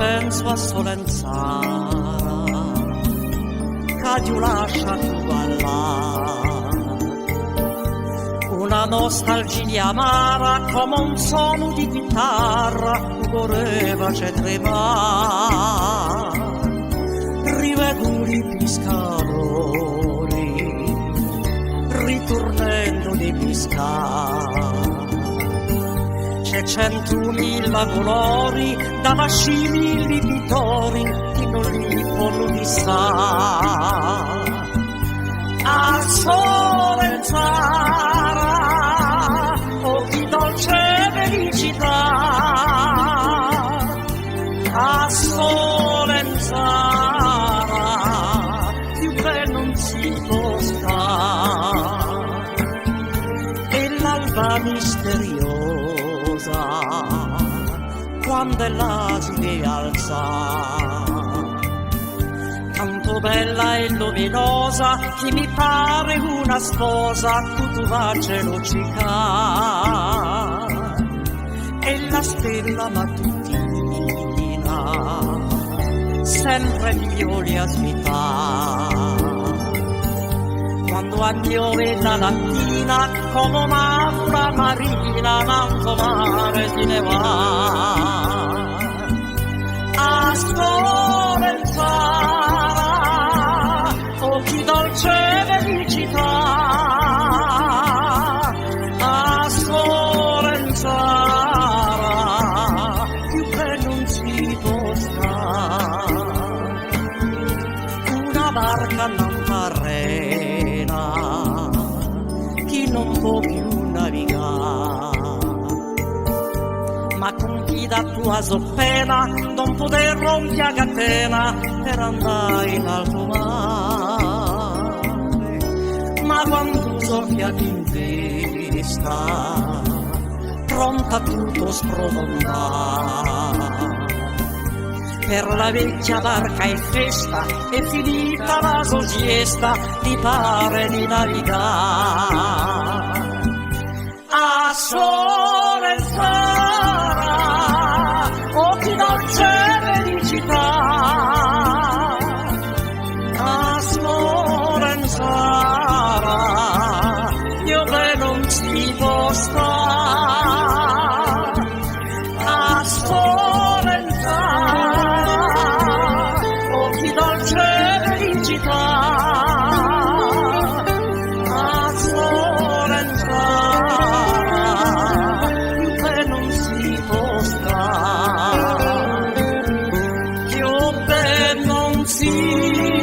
penso a Solenzara, che Dio lascia tu ballare. Una nostalgia amara come un suono di chitarra vorreva c'è tremare. Rivedo i pescatori ritornando di pescare. C'è 100.000 colori da vascini libitori che non li possono fissare. A Solenzara, oh che dolce felicità. A Solenzara, più bello non si può stare. E l'alba misteriosa, quando l'asine alza, tanto bella e luminosa che mi pare una sposa tutto faccia luccica. E la stella mattutina sempre migliori a svitare. Quando piove la mattina come un'aura marina l'alto mare si ne va. A Solenzara, oh che dolce felicità. A Solenzara, più che non si può stare. Una barca non terrena, chi non può più navigare. Ma con chi da tua soppena non poter rompere a catena per andare in alto mare. Ma quando soffia in testa, pronta a tutto sprofondare. Per la vecchia barca è festa, è finita la sua siesta, ti pare di navigare. A Solenzara, oh che dolce felicità. A Solenzara, io beh non si può stare. A Solenzara, oh che dolce felicità. A Solenzara, che non si può stare, che non si